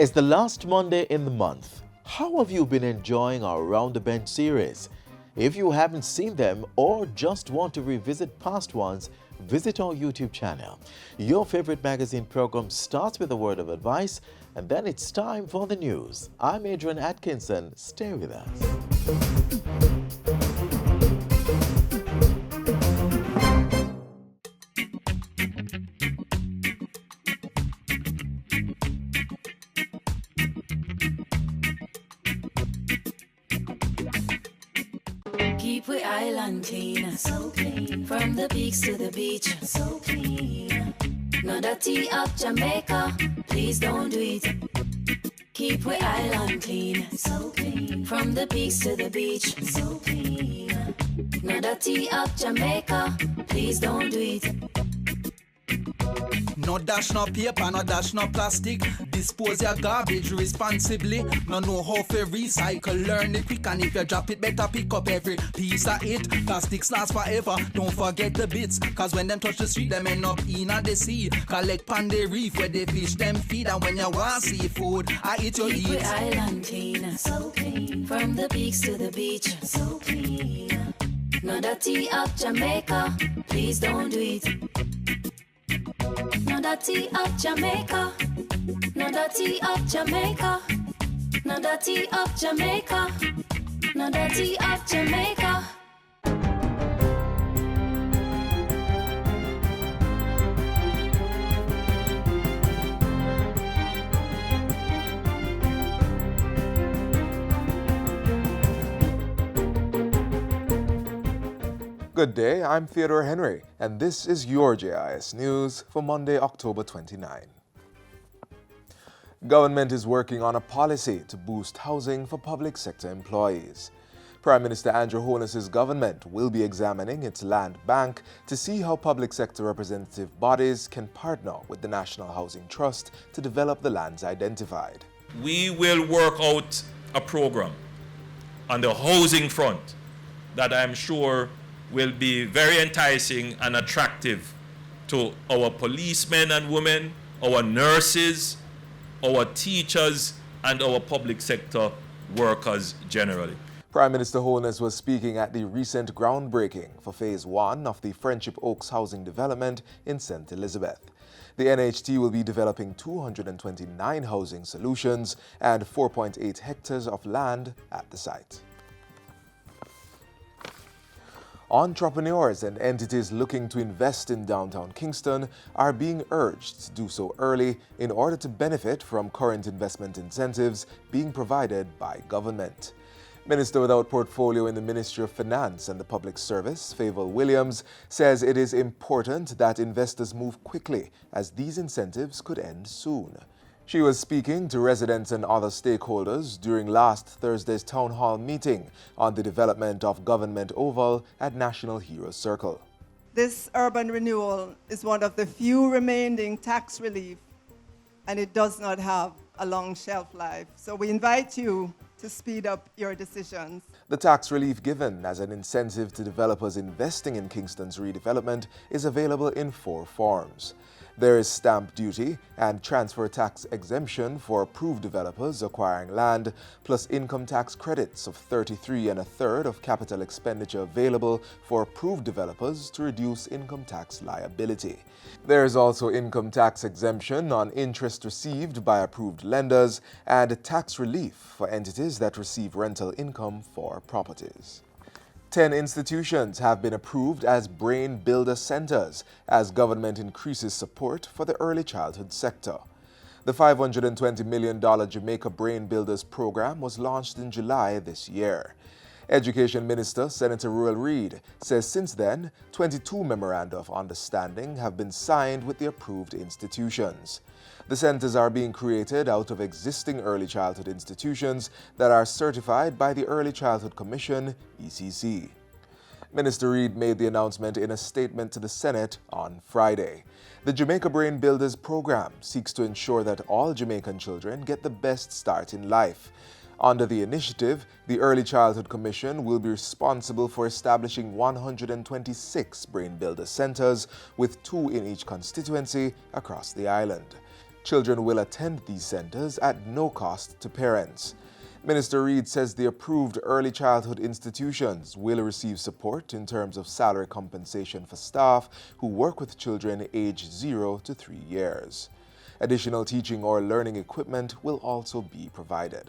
It's the last Monday in the month. How have you been enjoying our Round the Bench series? If you haven't seen them or just want to revisit past ones, visit our YouTube channel. Your favorite magazine program starts with a word of advice, and then it's time for the news. I'm Adrian Atkinson. Stay with us. Keep we island clean, so clean. From the peaks to the beach, so clean. No dirty up Jamaica, please don't do it. Keep we island clean, so clean. From the peaks to the beach, so clean. No dirty up Jamaica, please don't do it. No dash, no paper, no dash, no plastic. Dispose your garbage responsibly. No know how to recycle, learn it quick. And if you drop it, better pick up every piece of it. Plastics last forever, don't forget the bits. Cause when them touch the street, them end up in the sea. Collect pan the reef where they fish them feed. And when you want seafood, I eat your Keep eat. we island clean, so clean. From the peaks to the beach, so clean. No dirty up Jamaica, please don't do it. No dirty up Jamaica, no dirty up Jamaica, no dirty up Jamaica, no dirty up Jamaica. Good day, I'm Theodore Henry, and this is your JIS News for Monday, October 29. Government is working on a policy to boost housing for public sector employees. Prime Minister Andrew Holness's government will be examining its land bank to see how public sector representative bodies can partner with the National Housing Trust to develop the lands identified. We will work out a program on the housing front that I'm sure will be very enticing and attractive to our policemen and women, our nurses, our teachers, and our public sector workers generally. Prime Minister Holness was speaking at the recent groundbreaking for Phase 1 of the Friendship Oaks housing development in St. Elizabeth. The NHT will be developing 229 housing solutions and 4.8 hectares of land at the site. Entrepreneurs and entities looking to invest in downtown Kingston are being urged to do so early in order to benefit from current investment incentives being provided by government. Minister without portfolio in the Ministry of Finance and the Public Service, Favour Williams, says it is important that investors move quickly as these incentives could end soon. She was speaking to residents and other stakeholders during last Thursday's town hall meeting on the development of Government Oval at National Hero Circle. This urban renewal is one of the few remaining tax relief, and it does not have a long shelf life. So we invite you to speed up your decisions. The tax relief given as an incentive to developers investing in Kingston's redevelopment is available in 4 forms. There is stamp duty and transfer tax exemption for approved developers acquiring land, plus income tax credits of 33 1/3 of capital expenditure available for approved developers to reduce income tax liability. There is also income tax exemption on interest received by approved lenders and tax relief for entities that receive rental income for properties. 10 institutions have been approved as brain builder centers as government increases support for the early childhood sector. The $520 million Jamaica Brain Builders program was launched in July this year. Education Minister Senator Ruel Reid says since then, 22 memoranda of understanding have been signed with the approved institutions. The centers are being created out of existing early childhood institutions that are certified by the Early Childhood Commission, ECC. Minister Reid made the announcement in a statement to the Senate on Friday. The Jamaica Brain Builders program seeks to ensure that all Jamaican children get the best start in life. Under the initiative, the Early Childhood Commission will be responsible for establishing 126 Brain Builder centers, with 2 in each constituency across the island. Children will attend these centers at no cost to parents. Minister Reid says the approved early childhood institutions will receive support in terms of salary compensation for staff who work with children aged 0 to 3 years. Additional teaching or learning equipment will also be provided.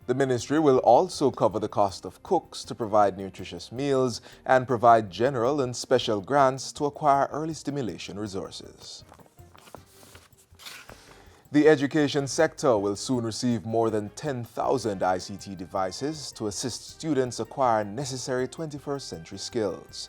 The ministry will also cover the cost of cooks to provide nutritious meals and provide general and special grants to acquire early stimulation resources. The education sector will soon receive more than 10,000 ICT devices to assist students acquire necessary 21st century skills.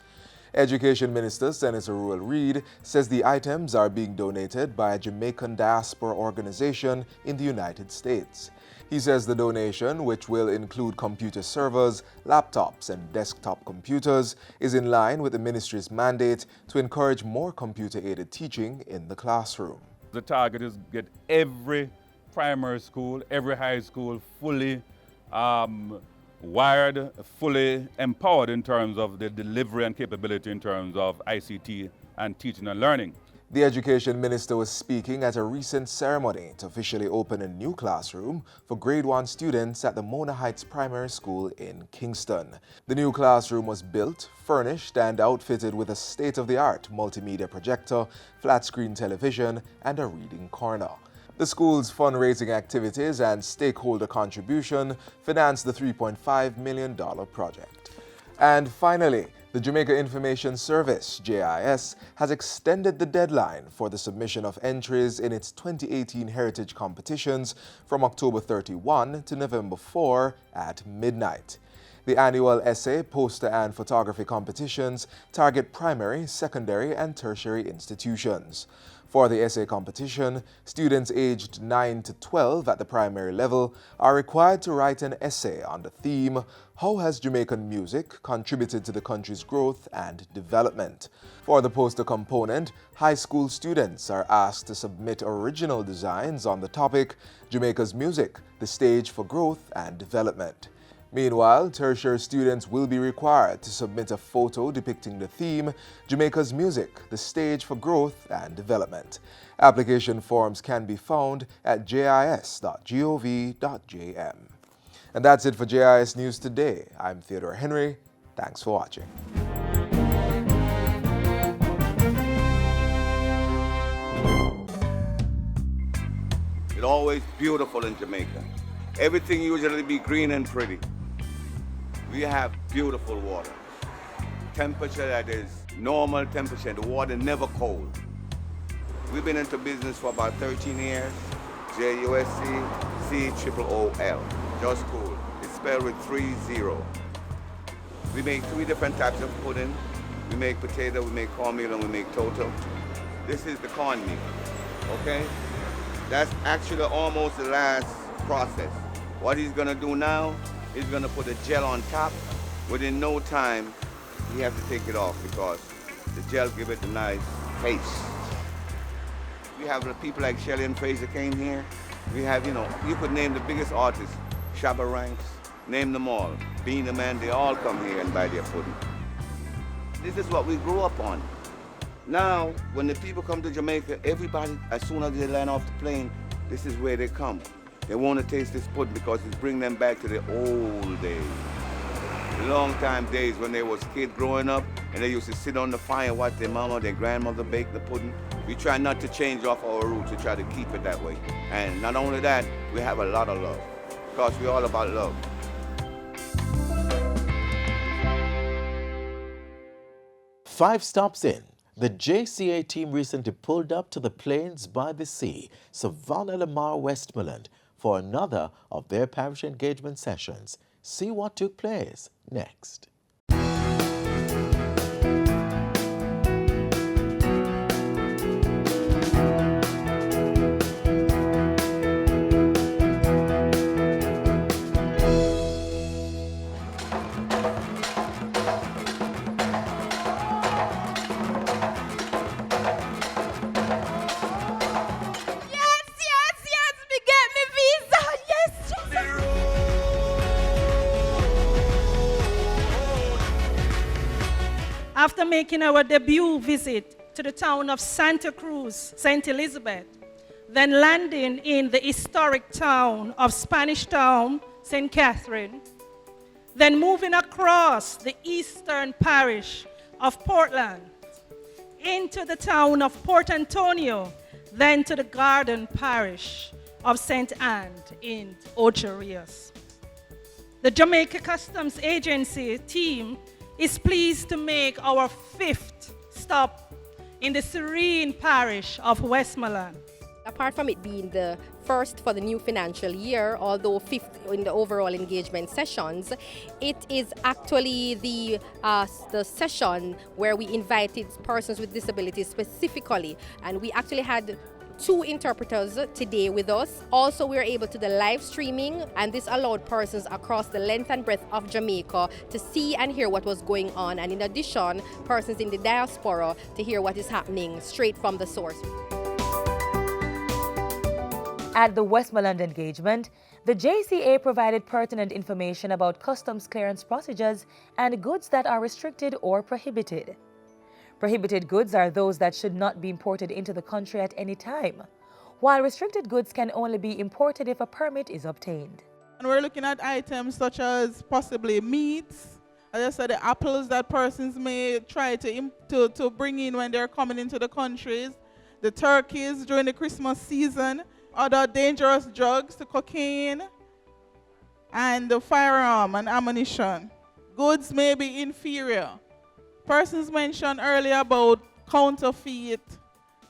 Education Minister Senator Ruel Reid says the items are being donated by a Jamaican diaspora organization in the United States. He says the donation, which will include computer servers, laptops, and desktop computers, is in line with the ministry's mandate to encourage more computer-aided teaching in the classroom. The target is get every primary school, every high school fully wired, fully empowered in terms of the delivery and capability in terms of ICT and teaching and learning. The Education Minister was speaking at a recent ceremony to officially open a new classroom for grade 1 students at the Mona Heights Primary School in Kingston. The new classroom was built, furnished, and outfitted with a state-of-the-art multimedia projector, flat-screen television, and a reading corner. The school's fundraising activities and stakeholder contribution financed the $3.5 million project. And finally, the Jamaica Information Service, JIS, has extended the deadline for the submission of entries in its 2018 Heritage Competitions from October 31 to November 4 at midnight. The annual essay, poster, and photography competitions target primary, secondary, and tertiary institutions. For the essay competition, students aged 9 to 12 at the primary level are required to write an essay on the theme, "How has Jamaican music contributed to the country's growth and development?" For the poster component, high school students are asked to submit original designs on the topic, "Jamaica's Music, the Stage for Growth and Development." Meanwhile, tertiary students will be required to submit a photo depicting the theme, "Jamaica's Music, the Stage for Growth and Development." Application forms can be found at jis.gov.jm. And that's it for JIS News Today. I'm Theodore Henry. Thanks for watching. It's always beautiful in Jamaica. Everything usually be green and pretty. We have beautiful water. Temperature that is normal temperature. The water never cold. We've been into business for about 13 years. JUSC-COOL. Just cool. It's spelled with 3 0. We make 3 different types of pudding. We make potato, we make cornmeal, and we make toto. This is the cornmeal, okay? That's actually almost the last process. What he's gonna do now, he's gonna put a gel on top. Within no time, he has to take it off because the gel give it a nice taste. We have the people like Shelley and Fraser came here. We have, you could name the biggest artists, Shabba Ranks, name them all. Being the Man, they all come here and buy their pudding. This is what we grew up on. Now, when the people come to Jamaica, everybody, as soon as they land off the plane, this is where they come. They want to taste this pudding because it's bringing them back to the old days. The long time days when they was kids growing up and they used to sit on the fire and watch their mama or their grandmother bake the pudding. We try not to change off our roots, we try to keep it that way. And not only that, we have a lot of love because we're all about love. Five stops in, the JCA team recently pulled up to the Plains by the Sea, Savannah Lamar, Westmoreland, for another of their parish engagement sessions. See what took place next. After making our debut visit to the town of Santa Cruz, St. Elizabeth, then landing in the historic town of Spanish Town, St. Catherine, then moving across the eastern parish of Portland into the town of Port Antonio, then to the garden parish of St. Anne in Ocho Rios. The Jamaica Customs Agency team is pleased to make our 5th stop in the serene parish of Westmoreland. Apart from it being the first for the new financial year, although 5th in the overall engagement sessions, it is actually the session where we invited persons with disabilities specifically, and we actually had 2 interpreters today with us. Also, we were able to do live streaming, and this allowed persons across the length and breadth of Jamaica to see and hear what was going on, and in addition, persons in the diaspora to hear what is happening straight from the source. At the Westmoreland engagement, the JCA provided pertinent information about customs clearance procedures and goods that are restricted or prohibited. Prohibited goods are those that should not be imported into the country at any time, while restricted goods can only be imported if a permit is obtained. And we're looking at items such as possibly meats, as I said, the apples that persons may try to bring in when they're coming into the countries, the turkeys during the Christmas season, other dangerous drugs, the cocaine, and the firearm and ammunition. Goods may be inferior. Persons mentioned earlier about counterfeit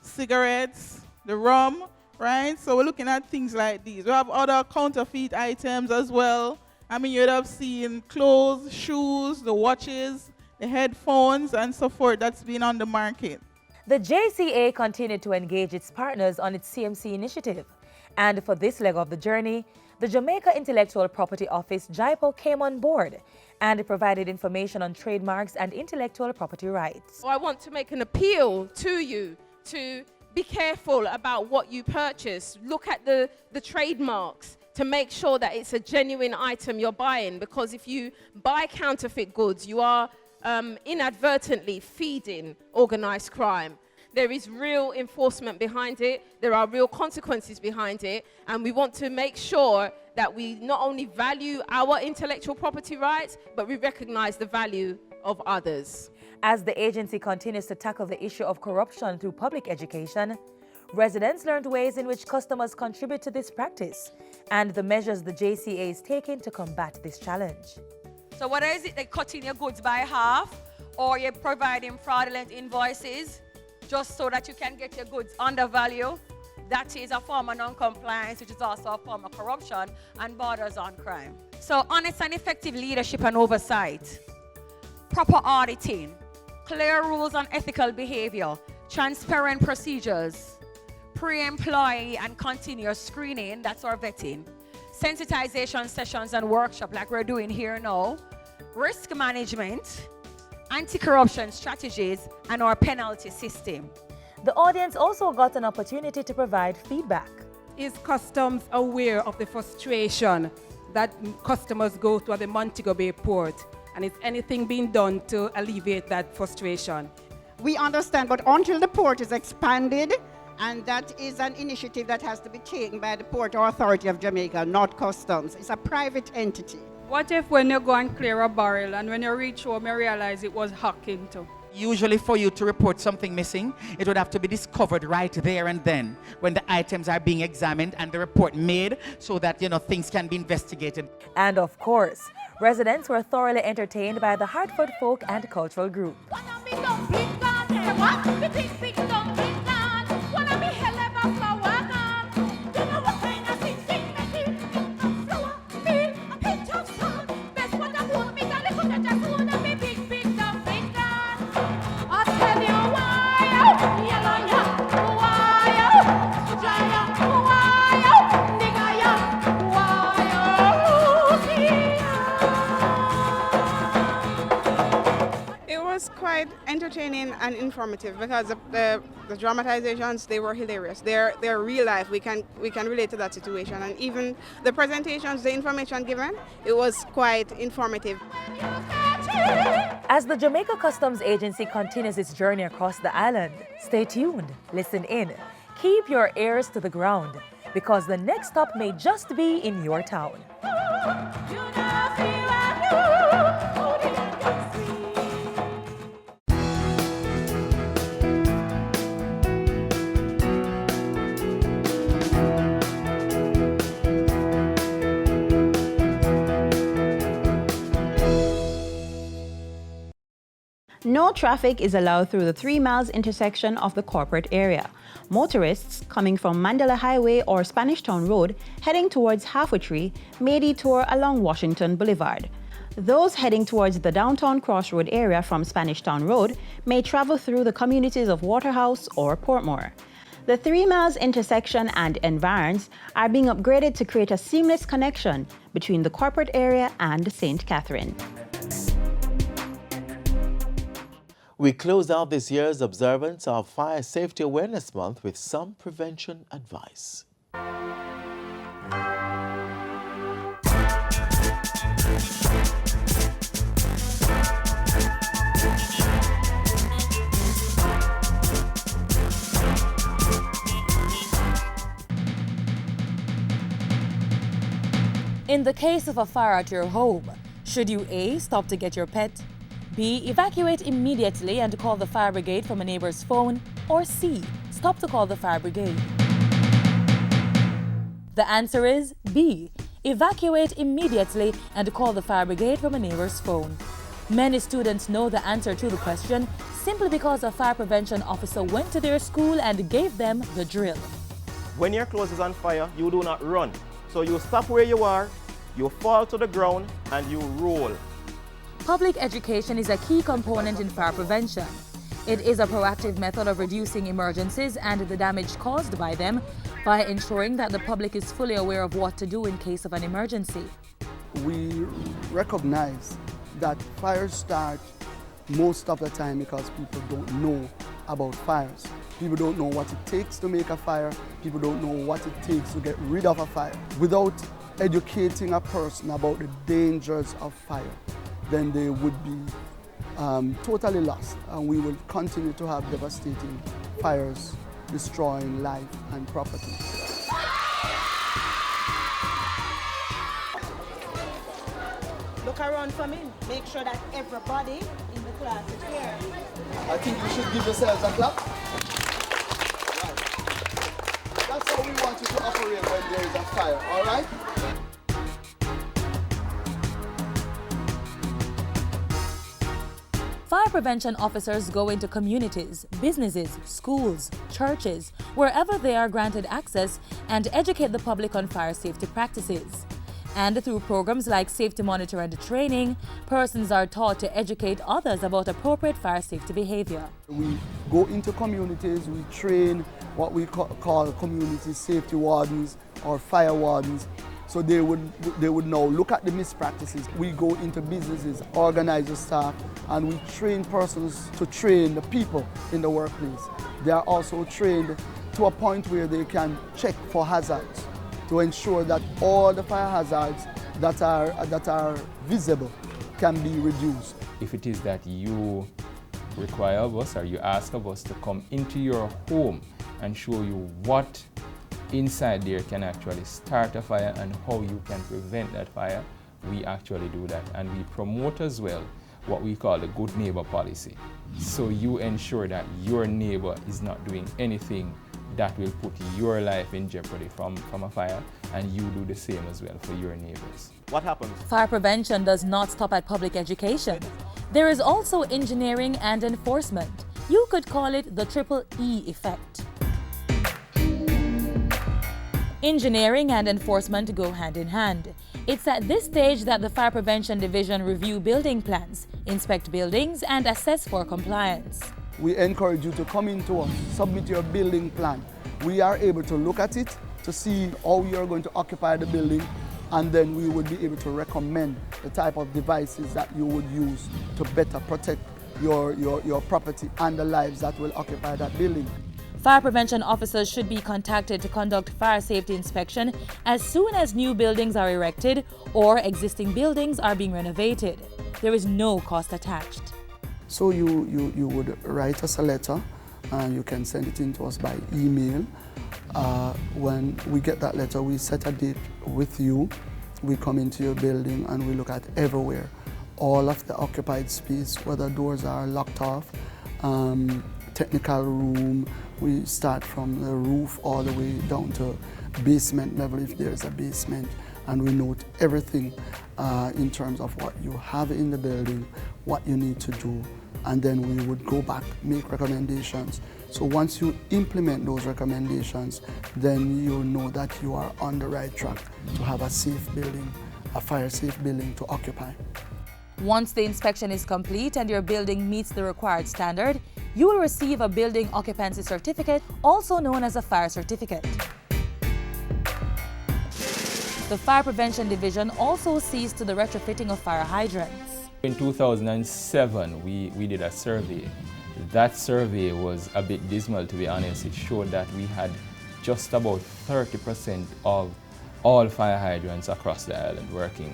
cigarettes, the rum, right? So we're looking at things like these. We have other counterfeit items as well. I mean, you'd have seen clothes, shoes, the watches, the headphones, and so forth that's been on the market. The JCA continued to engage its partners on its CMC initiative. And for this leg of the journey, the Jamaica Intellectual Property Office, JIPO, came on board and provided information on trademarks and intellectual property rights. I want to make an appeal to you to be careful about what you purchase. Look at the trademarks to make sure that it's a genuine item you're buying, because if you buy counterfeit goods, you are inadvertently feeding organized crime. There is real enforcement behind it. There are real consequences behind it. And we want to make sure that we not only value our intellectual property rights, but we recognize the value of others. As the agency continues to tackle the issue of corruption through public education, residents learned ways in which customers contribute to this practice and the measures the JCA is taking to combat this challenge. So whether is it they're cutting your goods by half or you're providing fraudulent invoices just so that you can get your goods under value, that is a form of non-compliance, which is also a form of corruption and borders on crime. So honest and effective leadership and oversight, proper auditing, clear rules on ethical behavior, transparent procedures, pre-employee and continuous screening, that's our vetting, sensitization sessions and workshops like we're doing here now, risk management, anti-corruption strategies, and our penalty system. The audience also got an opportunity to provide feedback. Is customs aware of the frustration that customers go through at the Montego Bay port? And is anything being done to alleviate that frustration? We understand, but until the port is expanded, and that is an initiative that has to be taken by the Port Authority of Jamaica, not customs. It's a private entity. What if when you go and clear a barrel and when you reach home you realize it was hacked into? Usually for you to report something missing, it would have to be discovered right there and then when the items are being examined and the report made so that, things can be investigated. And of course, residents were thoroughly entertained by the Hartford Folk and Cultural Group. Quite entertaining and informative because the dramatizations, they were hilarious. They're real life. We can relate to that situation, and even the presentations, the information given, it was quite informative. As the Jamaica Customs Agency continues its journey across the island, stay tuned, listen in, keep your ears to the ground because the next stop may just be in your town. No traffic is allowed through the 3 miles intersection of the corporate area. Motorists coming from Mandela Highway or Spanish Town Road heading towards Halfway Tree may detour along Washington Boulevard. Those heading towards the downtown crossroad area from Spanish Town Road may travel through the communities of Waterhouse or Portmore. The 3 miles intersection and environs are being upgraded to create a seamless connection between the corporate area and St. Catherine. We close out this year's observance of Fire Safety Awareness Month with some prevention advice. In the case of a fire at your home, should you A. stop to get your pet, B. evacuate immediately and call the fire brigade from a neighbor's phone, or C. stop to call the fire brigade? The answer is B. Evacuate immediately and call the fire brigade from a neighbor's phone. Many students know the answer to the question simply because a fire prevention officer went to their school and gave them the drill. When your clothes is on fire, you do not run. So you stop where you are, you fall to the ground, and you roll. Public education is a key component in fire prevention. It is a proactive method of reducing emergencies and the damage caused by them by ensuring that the public is fully aware of what to do in case of an emergency. We recognize that fires start most of the time because people don't know about fires. People don't know what it takes to make a fire. People don't know what it takes to get rid of a fire. Without educating a person about the dangers of fire, then they would be totally lost, and we will continue to have devastating fires destroying life and property. Look around for me. Make sure that everybody in the class is here. I think you should give yourselves a clap. Right. That's how we want you to operate when there is a fire, all right? Fire prevention officers go into communities, businesses, schools, churches, wherever they are granted access and educate the public on fire safety practices. And through programs like Safety Monitor and Training, persons are taught to educate others about appropriate fire safety behavior. We go into communities, we train what we call community safety wardens or fire wardens. So they would now look at the mispractices. We go into businesses, organize the staff, and we train persons to train the people in the workplace. They are also trained to a point where they can check for hazards to ensure that all the fire hazards that are visible can be reduced. If it is that you require of us or you ask of us to come into your home and show you what inside there can actually start a fire and how you can prevent that fire, we actually do that. And we promote as well what we call the good neighbor policy. So you ensure that your neighbor is not doing anything that will put your life in jeopardy from a fire, and you do the same as well for your neighbors. What happens? Fire prevention does not stop at public education. There is also engineering and enforcement. You could call it the triple E effect. Engineering and enforcement go hand in hand. It's at this stage that the Fire Prevention Division review building plans, inspect buildings, and assess for compliance. We encourage you to come into us, submit your building plan. We are able to look at it to see how you are going to occupy the building, and then we would be able to recommend the type of devices that you would use to better protect your property and the lives that will occupy that building. Fire prevention officers should be contacted to conduct fire safety inspection as soon as new buildings are erected or existing buildings are being renovated. There is no cost attached. So you would write us a letter You can send it in to us by email. When we get that letter, we set a date with you. We come into your building and we look at everywhere. All of the occupied space, whether doors are locked off, technical room, we start from the roof all the way down to basement level if there's a basement, and we note everything in terms of what you have in the building, what you need to do, and then we would go back, make recommendations. So once you implement those recommendations, then you know that you are on the right track to have a safe building, a fire-safe building to occupy. Once the inspection is complete and your building meets the required standard, you will receive a building occupancy certificate, also known as a fire certificate. The Fire Prevention Division also sees to the retrofitting of fire hydrants. In 2007, we did a survey. That survey was a bit dismal, to be honest. It showed that we had just about 30% of all fire hydrants across the island working.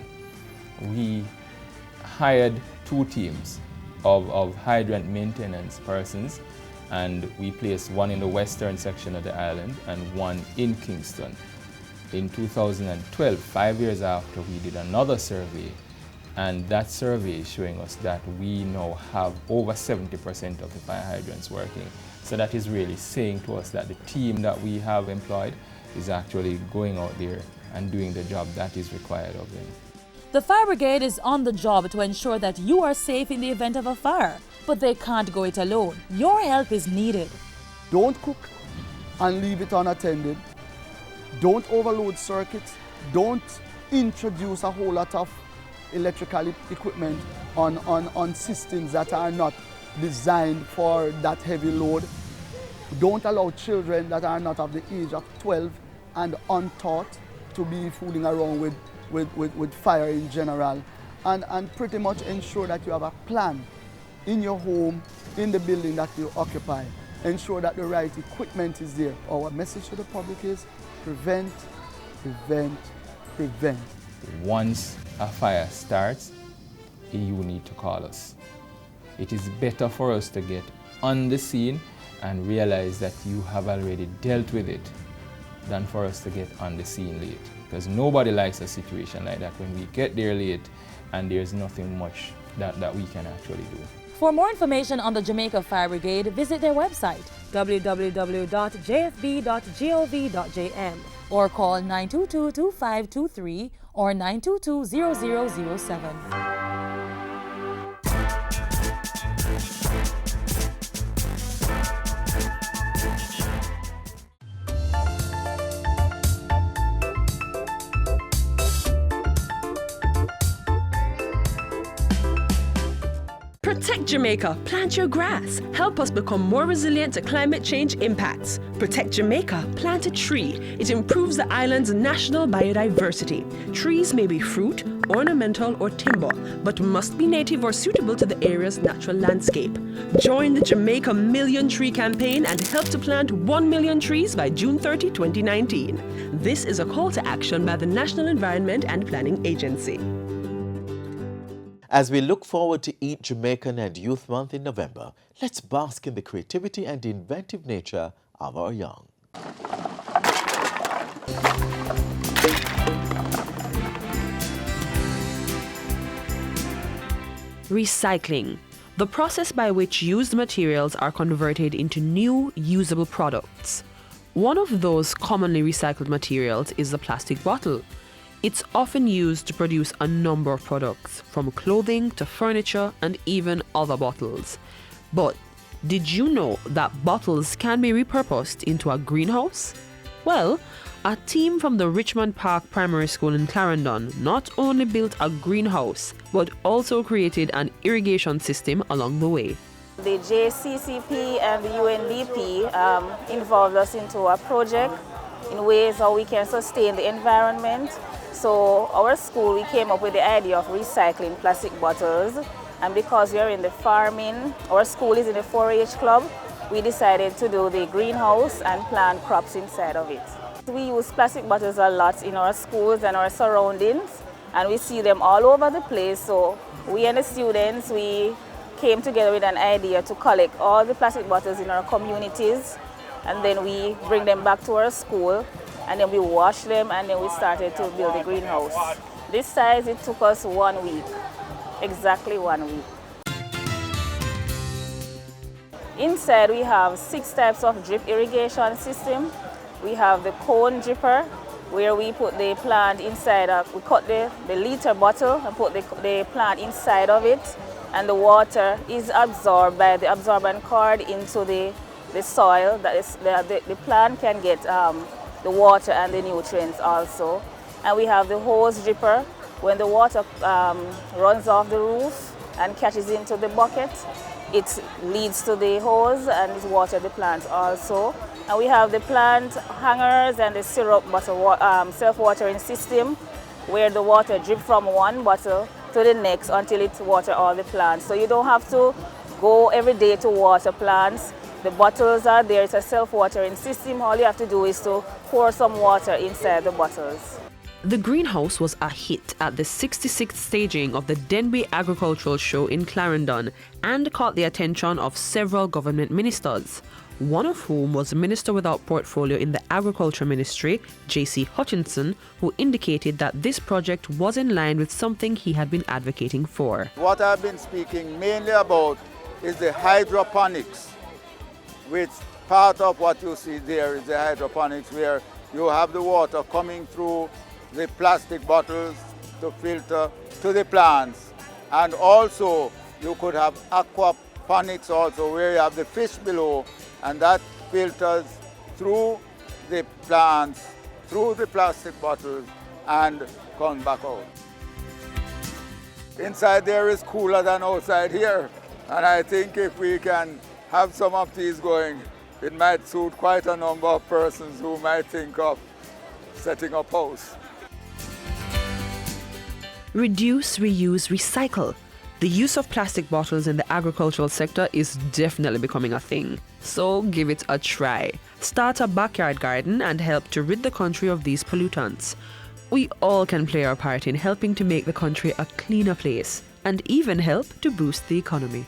We hired 2 teams of hydrant maintenance persons, and we placed one in the western section of the island and one in Kingston. In 2012, 5 years after, we did another survey, and that survey is showing us that we now have over 70% of the fire hydrants working. So that is really saying to us that the team that we have employed is actually going out there and doing the job that is required of them. The fire brigade is on the job to ensure that you are safe in the event of a fire, but they can't go it alone. Your help is needed. Don't cook and leave it unattended. Don't overload circuits. Don't introduce a whole lot of electrical equipment on systems that are not designed for that heavy load. Don't allow children that are not of the age of 12 and untaught to be fooling around with fire in general, and pretty much ensure that you have a plan in your home, in the building that you occupy. Ensure that the right equipment is there. Our message to the public is prevent, prevent, prevent. Once a fire starts, you need to call us. It is better for us to get on the scene and realize that you have already dealt with it than for us to get on the scene late. Because nobody likes a situation like that when we get there late and there's nothing much that we can actually do. For more information on the Jamaica Fire Brigade, visit their website, www.jfb.gov.jm, or call 922-2523 or 922-0007. Protect Jamaica, plant your grass. Help us become more resilient to climate change impacts. Protect Jamaica, plant a tree. It improves the island's national biodiversity. Trees may be fruit, ornamental, or timber, but must be native or suitable to the area's natural landscape. Join the Jamaica Million Tree Campaign and help to plant 1 million trees by June 30, 2019. This is a call to action by the National Environment and Planning Agency. As we look forward to Eat Jamaican and Youth Month in November, let's bask in the creativity and inventive nature of our young. Recycling, the process by which used materials are converted into new, usable products. One of those commonly recycled materials is the plastic bottle. It's often used to produce a number of products, from clothing to furniture and even other bottles. But did you know that bottles can be repurposed into a greenhouse? Well, a team from the Richmond Park Primary School in Clarendon not only built a greenhouse, but also created an irrigation system along the way. The JCCP and the UNDP involved us into a project in ways how we can sustain the environment. So our school, we came up with the idea of recycling plastic bottles, and because we are in the farming, our school is in the 4-H club, we decided to do the greenhouse and plant crops inside of it. We use plastic bottles a lot in our schools and our surroundings, and we see them all over the place. So we and the students, we came together with an idea to collect all the plastic bottles in our communities, and then we bring them back to our school, and then we wash them, and then we started to build the greenhouse. This size, it took us 1 week, exactly 1 week. Inside we have 6 types of drip irrigation system. We have the cone dripper, where we put the plant inside, we cut the liter bottle and put the plant inside of it, and the water is absorbed by the absorbent cord into the soil. That is, the plant can get the water and the nutrients also. And we have the hose dripper. When the water runs off the roof and catches into the bucket, it leads to the hose and it waters the plants also. And we have the plant hangers and the syrup bottle self-watering system, where the water drips from one bottle to the next until it waters all the plants. So you don't have to go every day to water plants. The bottles are there, it's a self-watering system. All you have to do is to pour some water inside the bottles. The greenhouse was a hit at the 66th staging of the Denby Agricultural Show in Clarendon and caught the attention of several government ministers, one of whom was a minister without portfolio in the Agriculture Ministry, J.C. Hutchinson, who indicated that this project was in line with something he had been advocating for. What I've been speaking mainly about is the hydroponics, which part of what you see there is the hydroponics, where you have the water coming through the plastic bottles to filter to the plants. And also you could have aquaponics also, where you have the fish below, and that filters through the plants, through the plastic bottles, and comes back out. Inside there is cooler than outside here, and I think if we can have some of these going, it might suit quite a number of persons who might think of setting up house. Reduce, reuse, recycle. The use of plastic bottles in the agricultural sector is definitely becoming a thing. So give it a try. Start a backyard garden and help to rid the country of these pollutants. We all can play our part in helping to make the country a cleaner place and even help to boost the economy.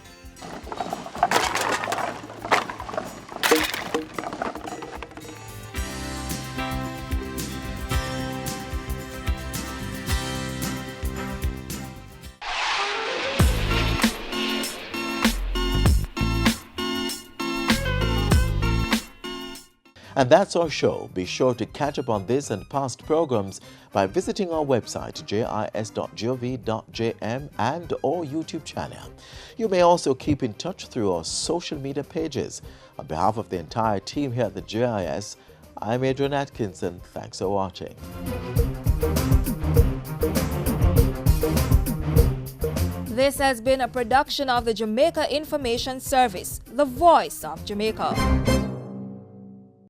And that's our show. Be sure to catch up on this and past programs by visiting our website jis.gov.jm and our YouTube channel. You may also keep in touch through our social media pages. On behalf of the entire team here at the JIS, I'm Adrian Atkinson. Thanks for watching. This has been a production of the Jamaica Information Service, the voice of Jamaica.